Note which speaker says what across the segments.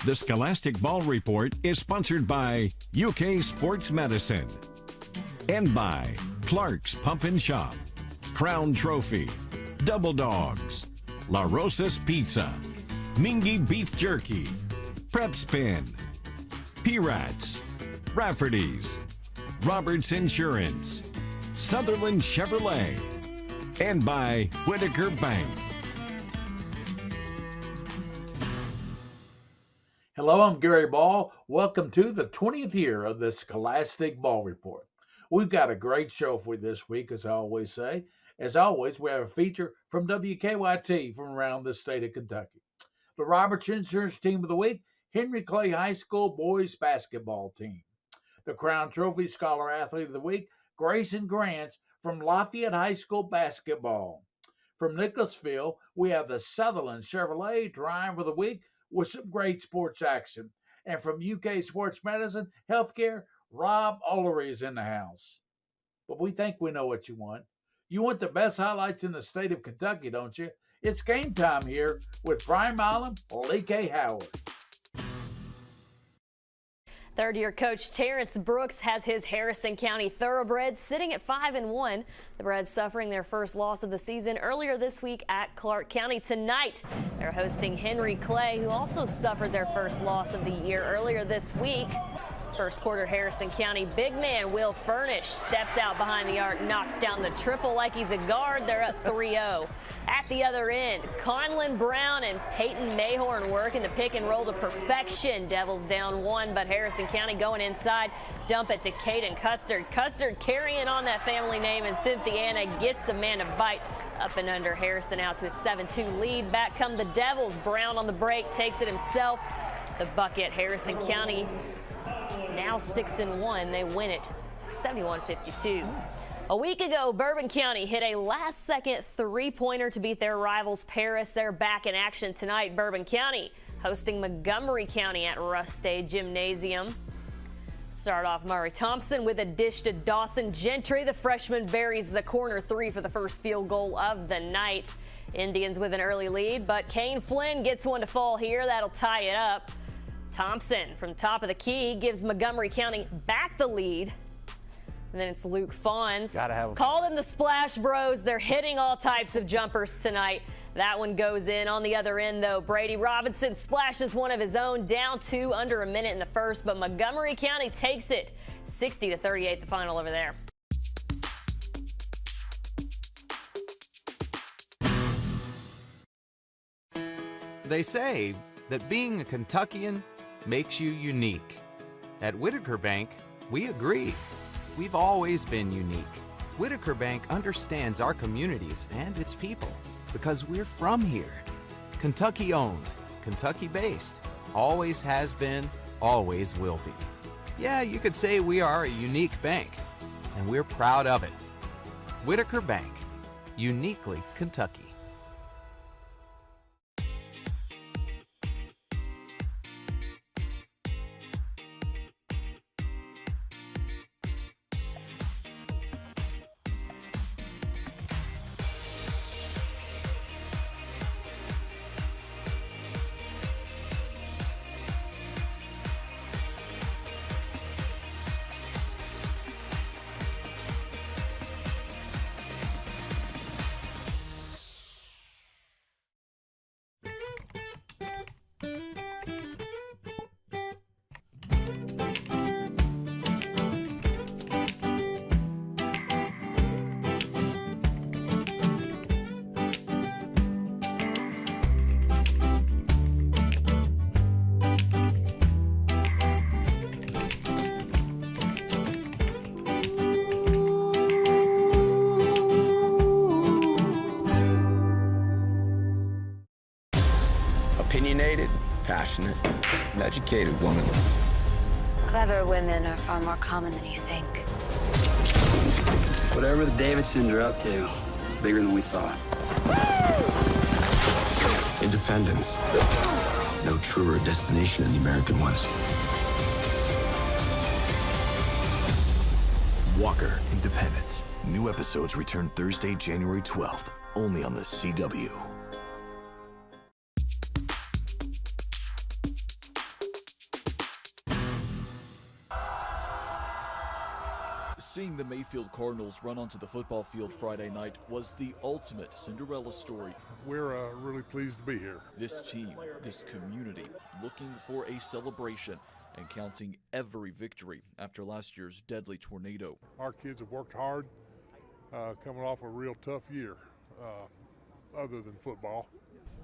Speaker 1: The Scholastic Ball Report is sponsored by UK Sports Medicine and by Clark's Pump and Shop, Crown Trophy, Double Dogs, La Rosa's Pizza, Mingy Beef Jerky, Prep Spin, P-Rats, Rafferty's, Roberts Insurance, Sutherland Chevrolet, and by Whitaker Bank.
Speaker 2: Hello, I'm Gary Ball. Welcome to the 20th year of the Scholastic Ball Report. We've got a great show for you this week, as I always say. As always, we have a feature from WKYT from around the state of Kentucky. The Roberts Insurance Team of the Week, Henry Clay High School Boys Basketball Team. The Crown Trophy Scholar Athlete of the Week, Grayson Grants from Lafayette High School Basketball. From Nicholasville, we have the Sutherland Chevrolet Driver of the Week, with some great sports action. And from UK Sports Medicine, Healthcare, Rob Ullery is in the house. But we think we know what you want. You want the best highlights in the state of Kentucky, don't you? It's game time here with Brian Milam, Lee K. Howard.
Speaker 3: Third-year coach Terrence Brooks has his Harrison County Thoroughbreds sitting at 5-1. The Breds suffering their first loss of the season earlier this week at Clark County. Tonight, they're hosting Henry Clay, who also suffered their first loss of the year earlier this week. First quarter, Harrison County big man Will Furnish steps out behind the arc, knocks down the triple like he's a guard. They're up 3-0. At the other end, Conlon Brown and Peyton Mayhorn working the pick and roll to perfection. Devils down 1, but Harrison County going inside. Dump it to Caden Custard. Custard carrying on that family name, and Cynthiana gets a man to bite. Up and under, Harrison out to a 7-2 lead. Back come the Devils. Brown on the break, takes it himself. The bucket, Harrison County now 6-1. They win it 71-52. A week ago, Bourbon County hit a last-second three-pointer to beat their rivals Paris. They're back in action tonight. Bourbon County hosting Montgomery County at Rust-Day Gymnasium. Start off Murray Thompson with a dish to Dawson Gentry. The freshman buries the corner three for the first field goal of the night. Indians with an early lead, but Kane Flynn gets one to fall here. That'll tie it up. Thompson from top of the key gives Montgomery County back the lead. And then it's Luke Fawns. Call them the Splash Bros. They're hitting all types of jumpers tonight. That one goes in. On the other end, though, Brady Robinson splashes one of his own, down 2 under a minute in the first, but Montgomery County takes it 60-38, the final over there.
Speaker 4: They say that being a Kentuckian makes you unique. At Whitaker Bank, we agree. We've always been unique. Whitaker Bank understands our communities and its people because we're from here. Kentucky owned, Kentucky based, always has been, always will be. Yeah, you could say we are a unique bank, and we're proud of it. Whitaker Bank, uniquely Kentucky.
Speaker 5: Opinionated, passionate, and educated woman.
Speaker 6: Clever women are far more common than you think.
Speaker 7: Whatever the Davidsons are up to, it's bigger than we thought.
Speaker 5: Independence. No truer destination in the American West.
Speaker 8: Walker Independence. New episodes return Thursday, January 12th, only on the CW.
Speaker 9: Seeing the Mayfield Cardinals run onto the football field Friday night was the ultimate Cinderella story.
Speaker 10: We're really pleased to be here.
Speaker 9: This team, this community, looking for a celebration and counting every victory after last year's deadly tornado.
Speaker 10: Our kids have worked hard, coming off a real tough year, other than football.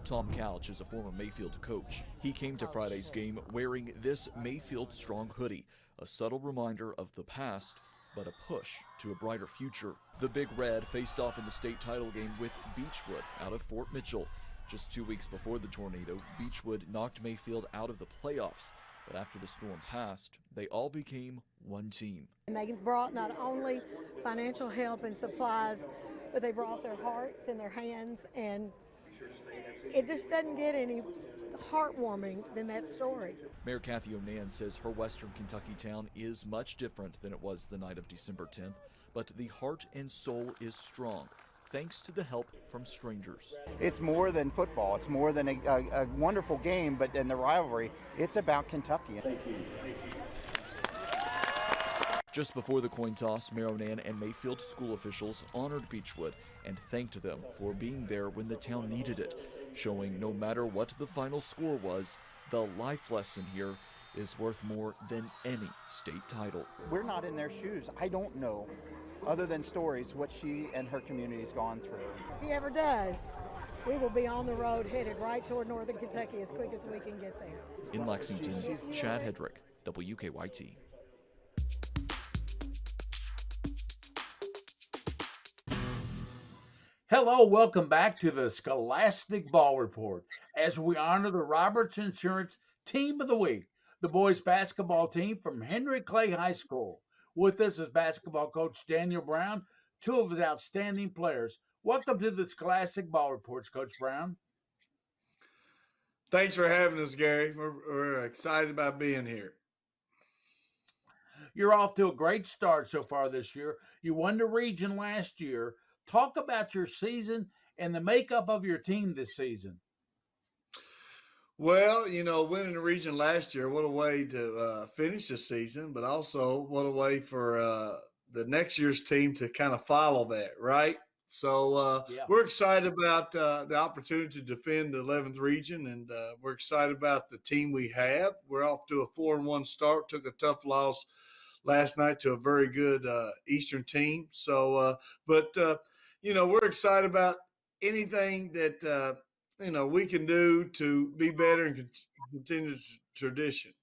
Speaker 9: Tom Couch is a former Mayfield coach. He came to Friday's game wearing this Mayfield Strong hoodie, a subtle reminder of the past, but a push to a brighter future. The Big Red faced off in the state title game with Beechwood out of Fort Mitchell. Just 2 weeks before the tornado, Beechwood knocked Mayfield out of the playoffs. But after the storm passed, they all became one team.
Speaker 11: And they brought not only financial help and supplies, but they brought their hearts and their hands, and it just doesn't get any heartwarming than that story.
Speaker 9: Mayor Kathy Onan says her Western Kentucky town is much different than it was the night of December 10th, but the heart and soul is strong, thanks to the help from strangers.
Speaker 12: It's more than football. It's more than a wonderful game, but in the rivalry, it's about Kentucky.
Speaker 2: Thank you.
Speaker 9: Just before the coin toss, Mayor Onan and Mayfield school officials honored Beechwood and thanked them for being there when the town needed it, showing no matter what the final score was, the life lesson here is worth more than any state title.
Speaker 12: We're not in their shoes. I don't know, other than stories, what she and her community's gone through.
Speaker 11: If he ever does, we will be on the road headed right toward Northern Kentucky as quick as we can get there.
Speaker 9: In Lexington, Chad Hedrick, WKYT.
Speaker 2: Hello, welcome back to the Scholastic Ball Report as we honor the Roberts Insurance Team of the Week, the boys basketball team from Henry Clay High School. With us is basketball coach Daniel Brown, two of his outstanding players. Welcome to the Scholastic Ball Reports, Coach Brown.
Speaker 13: Thanks for having us, Gary. We're excited about being here.
Speaker 2: You're off to a great start so far this year. You won the region last year. Talk about your season and the makeup of your team this season.
Speaker 13: Well, winning the region last year, what a way to finish the season, but also what a way for the next year's team to kind of follow that, right? So we're excited about the opportunity to defend the 11th region, and we're excited about the team we have. We're off to a 4-1 start, took a tough loss last night to a very good Eastern team. So, we're excied about anything that, we can do to be better and continue the tradition.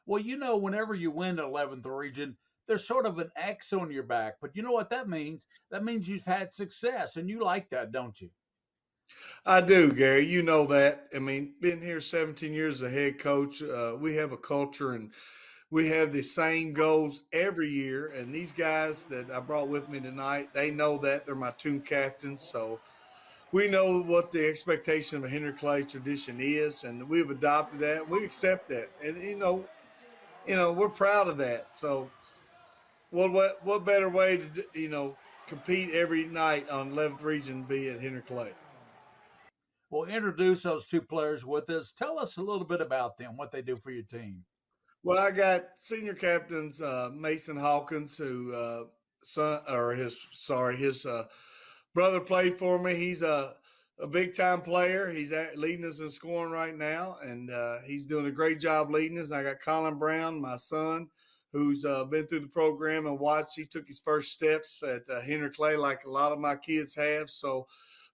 Speaker 2: Well, whenever you win the 11th region, there's sort of an X on your back. But you know what that means? That means you've had success, and you like that, don't you?
Speaker 13: I do, Gary. You know that. I mean, been here 17 years as a head coach. We have a culture, and we have the same goals every year. And these guys that I brought with me tonight, they know that. They're my team captains. So we know what the expectation of a Henry Clay tradition is, and we've adopted that. We accept that. And, we're proud of that. So what better way to, compete every night on 11th region be at Henry Clay?
Speaker 2: Well, introduce those two players with us. Tell us a little bit about them, what they do for your team.
Speaker 13: Well, I got senior captains Mason Hawkins, who his brother played for me. He's a big time player. He's leading us in scoring right now, and he's doing a great job leading us. I got Colin Brown, my son, who's been through the program and watched. He took his first steps at Henry Clay, like a lot of my kids have. So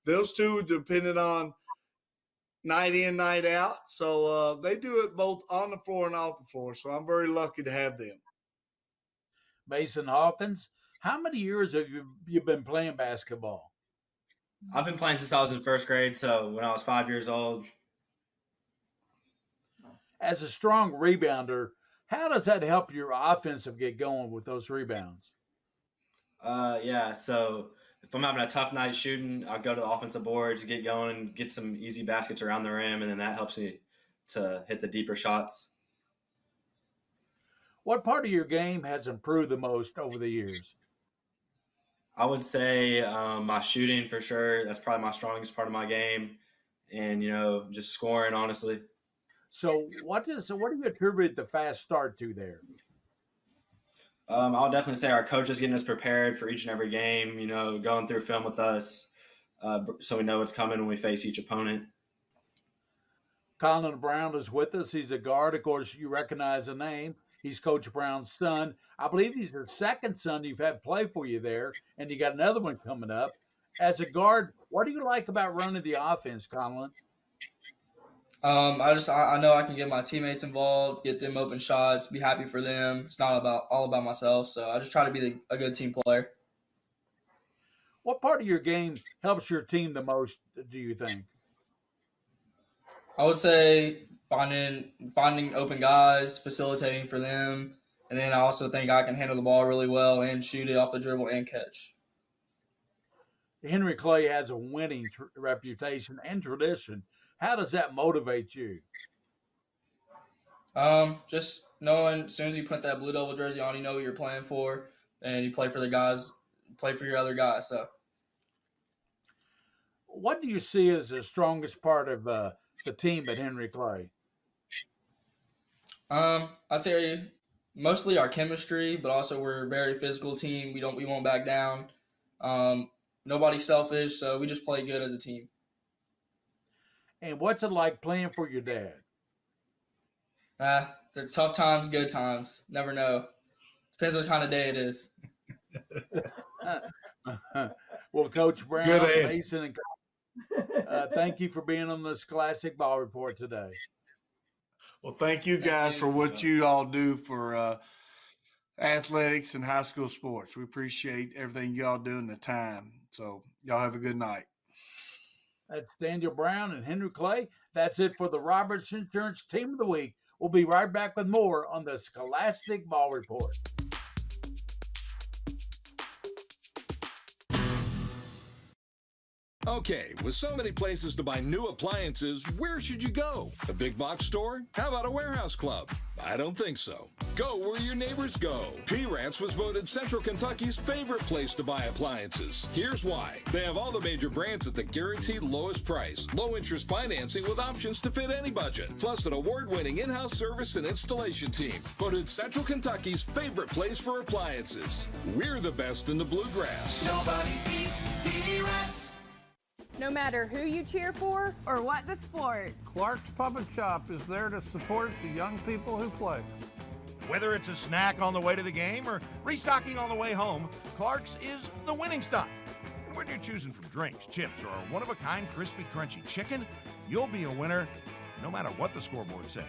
Speaker 13: those two depended on night in, night out. So they do it both on the floor and off the floor. So I'm very lucky to have them.
Speaker 2: Mason Hawkins, how many years have you been playing basketball?
Speaker 14: I've been playing since I was in first grade, so when I was 5 years old.
Speaker 2: As a strong rebounder, how does that help your offensive get going with those rebounds?
Speaker 14: So if I'm having a tough night shooting, I'll go to the offensive boards, get going, get some easy baskets around the rim, and then that helps me to hit the deeper shots.
Speaker 2: What part of your game has improved the most over the years?
Speaker 14: I would say my shooting for sure. That's probably my strongest part of my game, and just scoring, honestly.
Speaker 2: So what do you attribute the fast start to there?
Speaker 14: I'll definitely say our coach is getting us prepared for each and every game, going through film with us so we know what's coming when we face each opponent.
Speaker 2: Colin Brown is with us. He's a guard. Of course, you recognize the name. He's Coach Brown's son. I believe he's the second son you've had play for you there, and you got another one coming up. As a guard, what do you like about running the offense, Colin?
Speaker 15: I know I can get my teammates involved, get them open shots, be happy for them. It's not all about myself, so I just try to be a good team player.
Speaker 2: What part of your game helps your team the most, do you think?
Speaker 15: I would say finding open guys, facilitating for them, and then I also think I can handle the ball really well and shoot it off the dribble and catch.
Speaker 2: Henry Clay has a winning reputation and tradition. How does that motivate you?
Speaker 15: Just knowing as soon as you put that Blue Devil jersey on, you know who you're playing for, and you play for the guys, play for your other guys. So,
Speaker 2: what do you see as the strongest part of the team at Henry Clay?
Speaker 15: I'd say mostly our chemistry, but also we're a very physical team. We won't back down. Nobody's selfish, so we just play good as a team.
Speaker 2: And what's it like playing for your dad?
Speaker 15: They're tough times, good times. Never know. Depends what kind of day it is.
Speaker 2: Well, Coach Brown, Mason, and thank you for being on the Scholastic Ball Report today.
Speaker 13: Well, thank you guys for what you all do for athletics and high school sports. We appreciate everything y'all do in the time. So y'all have a good night.
Speaker 2: That's Daniel Brown and Henry Clay. That's it for the Roberts Insurance Team of the Week. We'll be right back with more on the Scholastic Ball Report.
Speaker 16: Okay, with so many places to buy new appliances, where should you go? A big box store? How about a warehouse club? I don't think so. Go where your neighbors go. P-Rats was voted Central Kentucky's favorite place to buy appliances. Here's why. They have all the major brands at the guaranteed lowest price. Low interest financing with options to fit any budget. Plus an award-winning in-house service and installation team. Voted Central Kentucky's favorite place for appliances. We're the best in the bluegrass.
Speaker 17: Nobody beats P-Rats.
Speaker 18: No matter who you cheer for or what the sport,
Speaker 19: Clark's Puppet Shop is there to support the young people who play.
Speaker 20: Whether it's a snack on the way to the game or restocking on the way home, Clark's is the winning stop. And when you're choosing from drinks, chips, or a one-of-a-kind crispy, crunchy chicken, you'll be a winner no matter what the scoreboard says.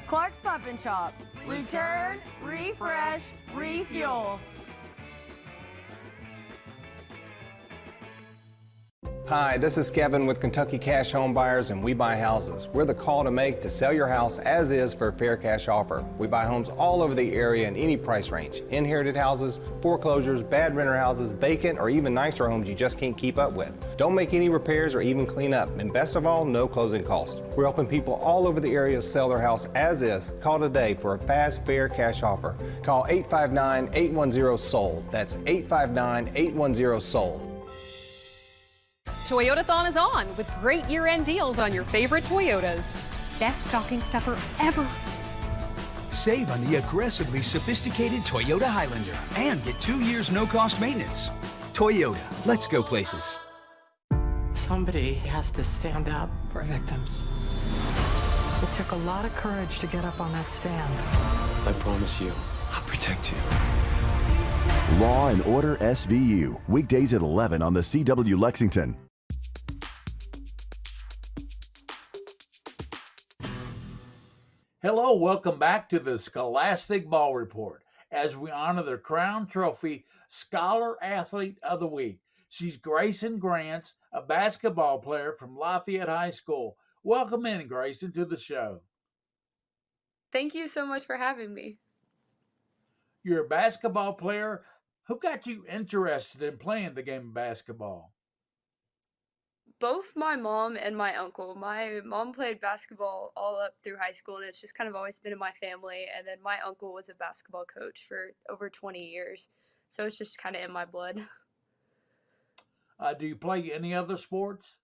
Speaker 18: Clark's Puppet Shop. Return, refresh, refuel.
Speaker 21: Hi, this is Kevin with Kentucky Cash Home Buyers, and we buy houses. We're the call to make to sell your house as is for a fair cash offer. We buy homes all over the area in any price range. Inherited houses, foreclosures, bad renter houses, vacant, or even nicer homes you just can't keep up with. Don't make any repairs or even clean up, and best of all, no closing cost. We're helping people all over the area sell their house as is. Call today for a fast, fair cash offer. Call 859-810-SOLD. That's 859-810-SOLD.
Speaker 22: Toyotathon is on with great year-end deals on your favorite Toyotas. Best stocking stuffer ever.
Speaker 23: Save on the aggressively sophisticated Toyota Highlander and get 2 years no-cost maintenance. Toyota, let's go places.
Speaker 24: Somebody has to stand up for victims. It took a lot of courage to get up on that stand.
Speaker 5: I promise you, I'll protect you.
Speaker 8: Law and Order SVU, weekdays at 11 on the CW Lexington.
Speaker 2: Hello, welcome back to the Scholastic Ball Report as we honor the Crown Trophy Scholar Athlete of the Week. She's Grayson Grants, a basketball player from Lafayette High School. Welcome in, Grayson, to the show.
Speaker 25: Thank you so much for having me.
Speaker 2: You're a basketball player. Who got you interested in playing the game of basketball?
Speaker 25: Both my mom and my uncle. My mom played basketball all up through high school, and it's just kind of always been in my family. And then my uncle was a basketball coach for over 20 years. So it's just kind of in my blood.
Speaker 2: Do you play any other sports?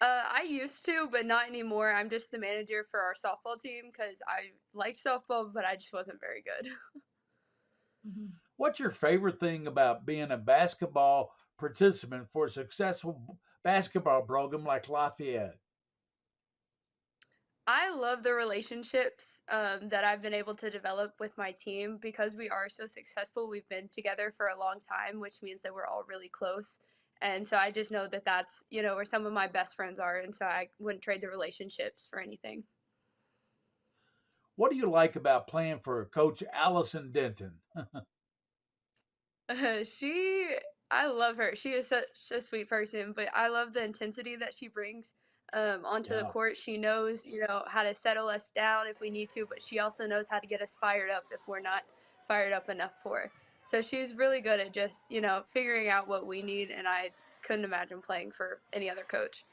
Speaker 25: I used to, but not anymore. I'm just the manager for our softball team because I liked softball, but I just wasn't very good.
Speaker 2: What's your favorite thing about being a basketball participant for a successful basketball program like Lafayette?
Speaker 25: I love the relationships that I've been able to develop with my team because we are so successful. We've been together for a long time, which means that we're all really close. And so I just know that that's, where some of my best friends are. And so I wouldn't trade the relationships for anything.
Speaker 2: What do you like about playing for Coach Allison Denton?
Speaker 25: She, I love her. She is such a sweet person, but I love the intensity that she brings onto the
Speaker 2: Yeah.
Speaker 25: court. She knows, how to settle us down if we need to, but she also knows how to get us fired up if we're not fired up enough for her. So she's really good at just, figuring out what we need, and I couldn't imagine playing for any other coach.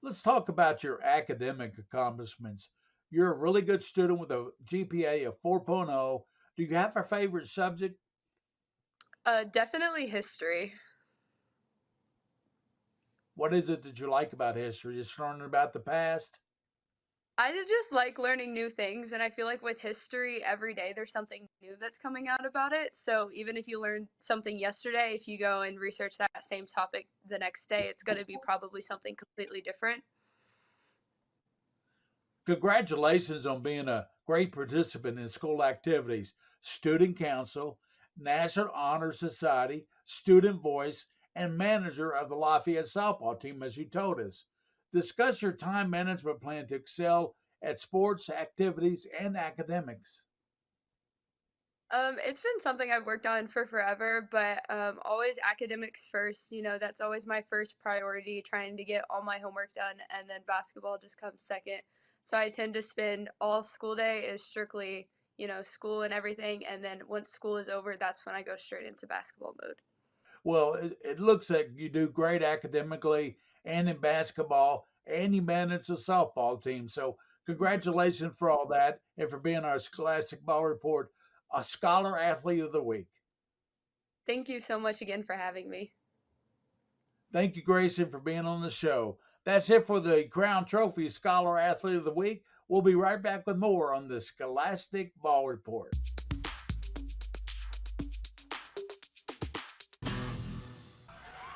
Speaker 2: Let's talk about your academic accomplishments. You're a really good student with a GPA of 4.0. Do you have a favorite subject?
Speaker 25: Definitely history.
Speaker 2: What is it that you like about history? Just learning about the past?
Speaker 25: Just like learning new things, and I feel like with history, every day there's something new that's coming out about it. So even if you learn something yesterday, if you go and research that same topic the next day, it's going to be probably something completely different.
Speaker 2: Congratulations on being a great participant in school activities, student council, National Honor Society, student voice, and manager of the Lafayette softball team, as you told us. Discuss your time management plan to excel at sports, activities, and academics.
Speaker 25: It's been something I've worked on for forever, but always academics first. That's always my first priority, trying to get all my homework done, and then basketball just comes second. So I tend to spend all school day is strictly, school and everything, and then once school is over, that's when I go straight into basketball mode.
Speaker 2: Well, it looks like you do great academically and in basketball, and you manage the softball team. So, congratulations for all that and for being our Scholastic Ball Report, a Scholar Athlete of the Week.
Speaker 25: Thank you so much again for having me.
Speaker 2: Thank you, Grayson, for being on the show. That's it for the Crown Trophy Scholar Athlete of the Week. We'll be right back with more on the Scholastic Ball Report.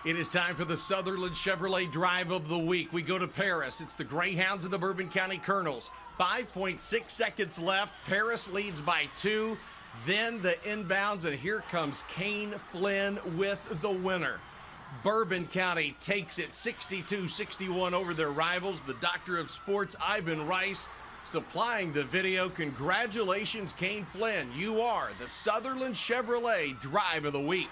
Speaker 20: It is time for the Sutherland Chevrolet Drive of the Week. We go to Paris. It's the Greyhounds and the Bourbon County Colonels. 5.6 seconds left. Paris leads by 2. Then the inbounds, and here comes Kane Flynn with the winner. Bourbon County takes it 62-61 over their rivals. The Doctor of Sports, Ivan Rice, supplying the video. Congratulations, Kane Flynn. You are the Sutherland Chevrolet Drive of the Week.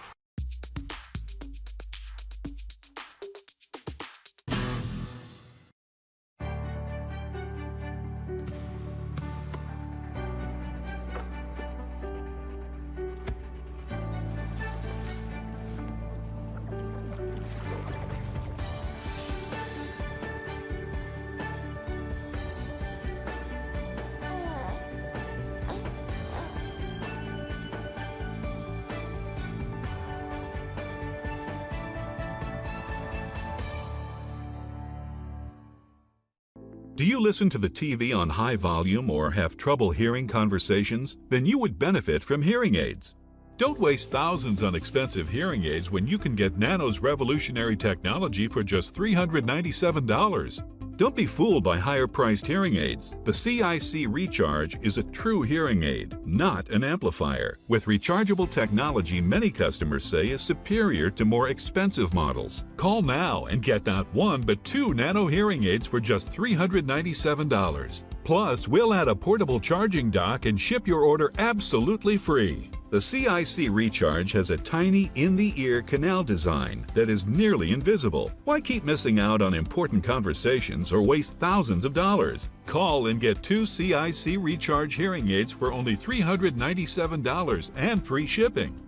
Speaker 1: Do you listen to the TV on high volume or have trouble hearing conversations? Then you would benefit from hearing aids. Don't waste thousands on expensive hearing aids when you can get Nano's revolutionary technology for just $397. Don't be fooled by higher-priced hearing aids. The CIC Recharge is a true hearing aid, not an amplifier. With rechargeable technology many customers say is superior to more expensive models. Call now and get not one but 2 Nano hearing aids for just $397. Plus, we'll add a portable charging dock and ship your order absolutely free. The CIC Recharge has a tiny in-the-ear canal design that is nearly invisible. Why keep missing out on important conversations or waste thousands of dollars? Call and get 2 CIC Recharge hearing aids for only $397 and free shipping.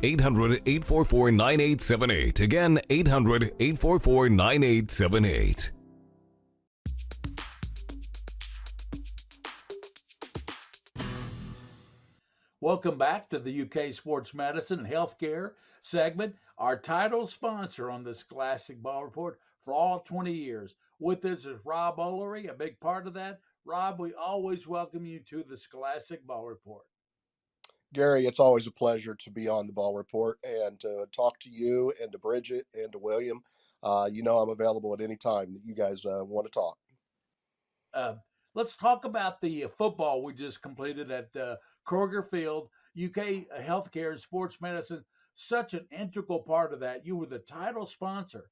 Speaker 3: 800-844-9878. Again, 800-844-9878.
Speaker 2: Welcome back to the UK Sports Medicine and Healthcare segment, our title sponsor on the Scholastic Ball Report for all 20 years. With us is Rob Ullery, a big part of that. Rob, we always welcome you to the Scholastic Ball Report.
Speaker 4: Gary, it's always a pleasure to be on the Ball Report and to talk to you and to Bridget and to William. I'm available at any time that you guys want to talk.
Speaker 2: Let's talk about the football we just completed at Kroger Field. UK Healthcare and Sports Medicine, such an integral part of that. You were the title sponsor.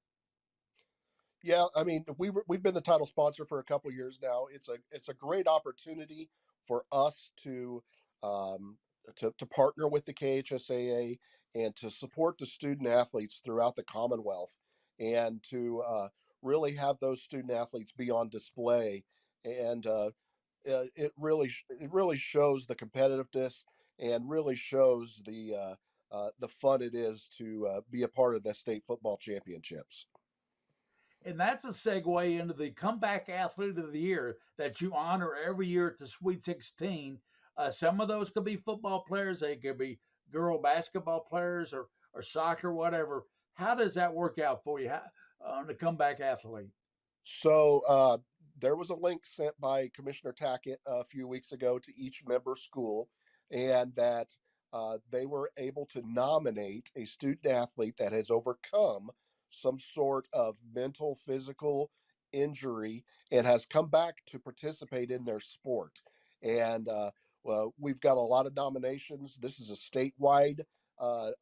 Speaker 4: Yeah, I mean, we've been the title sponsor for a couple years now. It's a great opportunity for us to partner with the KHSAA and to support the student athletes throughout the Commonwealth, and to really have those student athletes be on display. And it really shows the competitiveness and really shows the fun it is to be a part of the state football championships.
Speaker 2: And that's a segue into the comeback athlete of the year that you honor every year at the Sweet 16. Some of those could be football players. They could be girl basketball players or soccer, whatever. How does that work out for you on the comeback athlete?
Speaker 4: So there was a link sent by Commissioner Tackett a few weeks ago to each member school, and that they were able to nominate a student athlete that has overcome some sort of mental, physical injury and has come back to participate in their sport. And we've got a lot of nominations. This is a statewide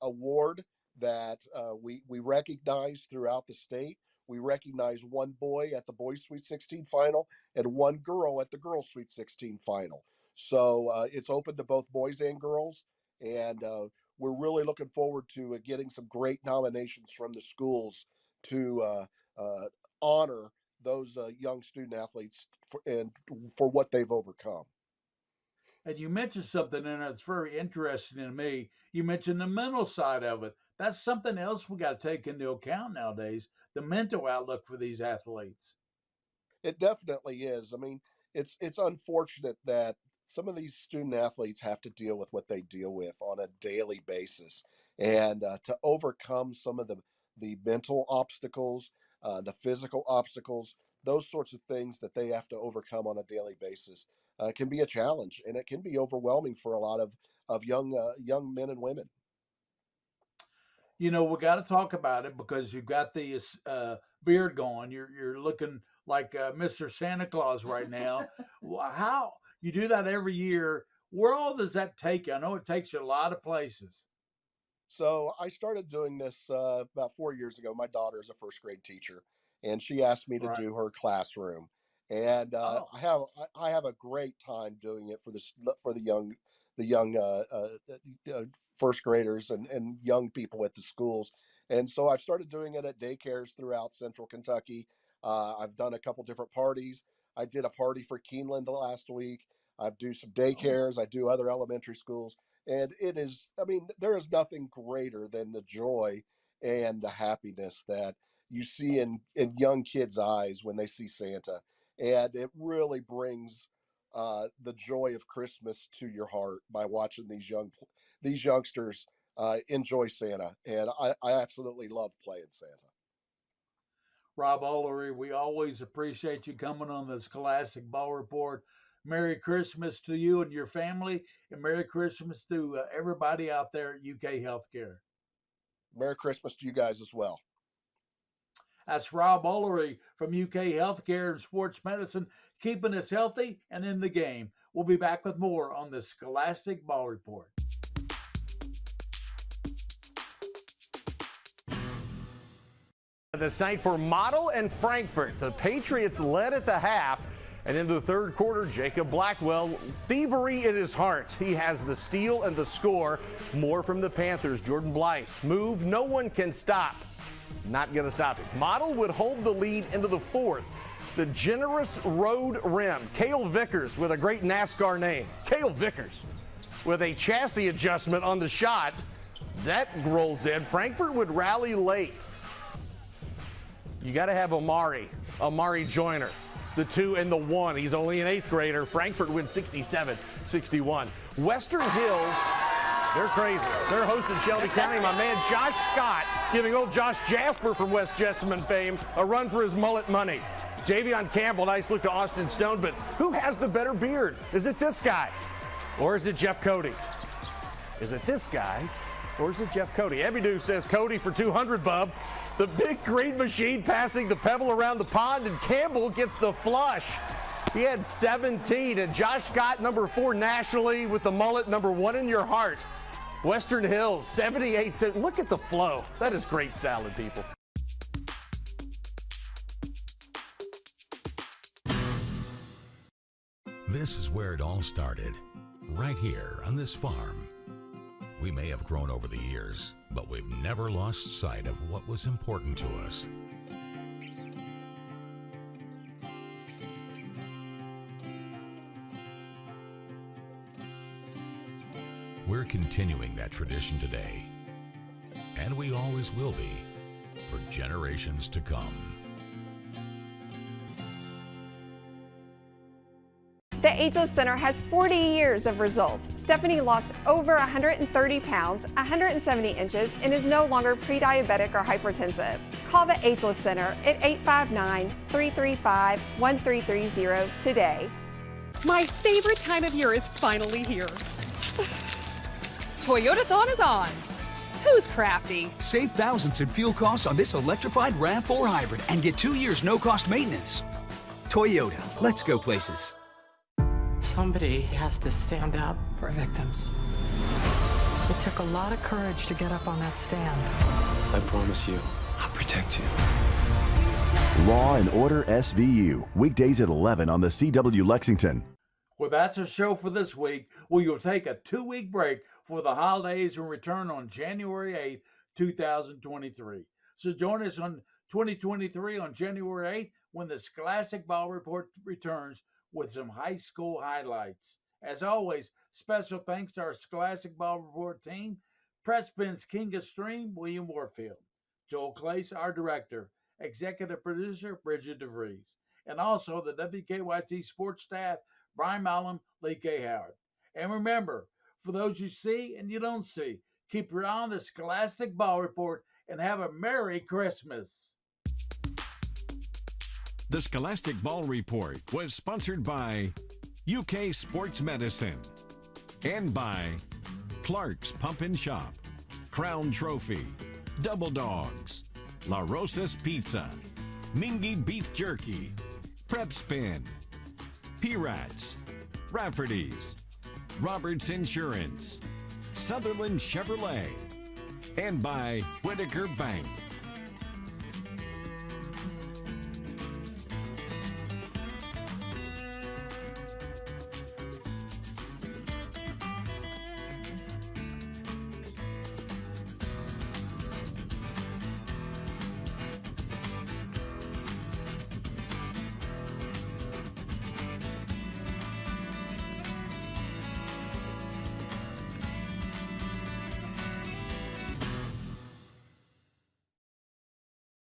Speaker 4: award that we recognize throughout the state. We recognize one boy at the boys' Sweet 16 final and one girl at the girls' Sweet 16 final. So it's open to both boys and girls, and we're really looking forward to getting some great nominations from the schools to honor those young student athletes for what they've overcome.
Speaker 2: And you mentioned something, and it's very interesting to me. You mentioned the mental side of it. That's something else we got to take into account nowadays, the mental outlook for these athletes.
Speaker 4: It definitely is. I mean, it's unfortunate that some of these student athletes have to deal with what they deal with on a daily basis, and to overcome some of the mental obstacles, the physical obstacles, those sorts of things that they have to overcome on a daily basis can be a challenge, and it can be overwhelming for a lot of young men and women.
Speaker 2: We got to talk about it because you've got the beard going. You're looking like Mr. Santa Claus right now. How you do that every year? Where all does that take you? I know it takes you a lot of places.
Speaker 4: So I started doing this about 4 years ago. My daughter is a first grade teacher, and she asked me to do her classroom. And I have a great time doing it for the young first graders and young people at the schools. And so I've started doing it at daycares throughout Central Kentucky. I've done a couple different parties. I did a party for Keeneland last week. I do some daycares. I do other elementary schools. And it is, I mean, there is nothing greater than the joy and the happiness that you see in young kids' eyes when they see Santa. And it really brings the joy of Christmas to your heart by watching these youngsters enjoy Santa. And I absolutely love playing Santa.
Speaker 2: Rob Ullery, we always appreciate you coming on the Scholastic Ball Report. Merry Christmas to you and your family, and Merry Christmas to everybody out there at UK Healthcare.
Speaker 4: Merry Christmas to you guys as well.
Speaker 2: That's Rob Ullery from UK Healthcare and Sports Medicine, keeping us healthy and in the game. We'll be back with more on the Scholastic Ball Report.
Speaker 6: The site for Model and Frankfurt. The Patriots led at the half, and in the third quarter, Jacob Blackwell, thievery in his heart. He has the steal and the score. More from the Panthers. Jordan Blythe, move no one can stop. Not going to stop it. Model would hold the lead into the fourth. The generous road rim. Cale Vickers with a great NASCAR name. Cale Vickers with a chassis adjustment on the shot. That rolls in. Frankfurt would rally late. You got to have Amari Joyner, the 2 and the 1. He's only an 8th grader. Frankfurt wins 67-61. Western Hills, they're crazy. They're hosting Shelby County. My man Josh Scott giving old Josh Jasper from West Jessamine fame a run for his mullet money. Javion Campbell, nice look to Austin Stone, but who has the better beard? Is it this guy or is it Jeff Cody? Is it this guy or is it Jeff Cody? Ebidu says Cody for 200, Bub. The big green machine passing the pebble around the pond, and Campbell gets the flush. He had 17, and Josh Scott, number 4 nationally with the mullet, number 1 in your heart. Western Hills, 78 cents. Look at the flow. That is great salad, people.
Speaker 3: This is where it all started, right here on this farm. We may have grown over the years, but we've never lost sight of what was important to us. We're continuing that tradition today, and we always will be for generations to come.
Speaker 7: The Ageless Center has 40 years of results. Stephanie lost over 130 pounds, 170 inches, and is no longer pre-diabetic or hypertensive. Call the Ageless Center at 859-335-1330 today.
Speaker 22: My favorite time of year is finally here. Toyotathon is on. Who's crafty?
Speaker 23: Save thousands in fuel costs on this electrified RAV4 hybrid and get 2 years no-cost maintenance. Toyota, let's go places.
Speaker 24: Somebody has to stand up for victims. It took a lot of courage to get up on that stand.
Speaker 5: I promise you, I'll protect you.
Speaker 8: Law and Order SVU, weekdays at 11 on the CW Lexington.
Speaker 2: Well, that's a show for this week. We will take a 2-week break for the holidays and return on January 8th, 2023. So join us on 2023 on January 8th when the Scholastic Ball Report returns with some high school highlights. As always, special thanks to our Scholastic Ball Report team, Presspin's King of Stream, William Warfield, Joel Clace, our director, executive producer, Bridget DeVries, and also the WKYT sports staff, Brian Malum, Lee K. Howard. And remember, for those you see and you don't see, keep your eye on the Scholastic Ball Report and have a Merry Christmas.
Speaker 9: The Scholastic Ball Report was sponsored by UK Sports Medicine and by Clark's Pump and Shop, Crown Trophy, Double Dogs, La Rosa's Pizza, Mingy Beef Jerky, Prep Spin, P-Rats, Rafferty's, Roberts Insurance, Sutherland Chevrolet, and by Whitaker Bank.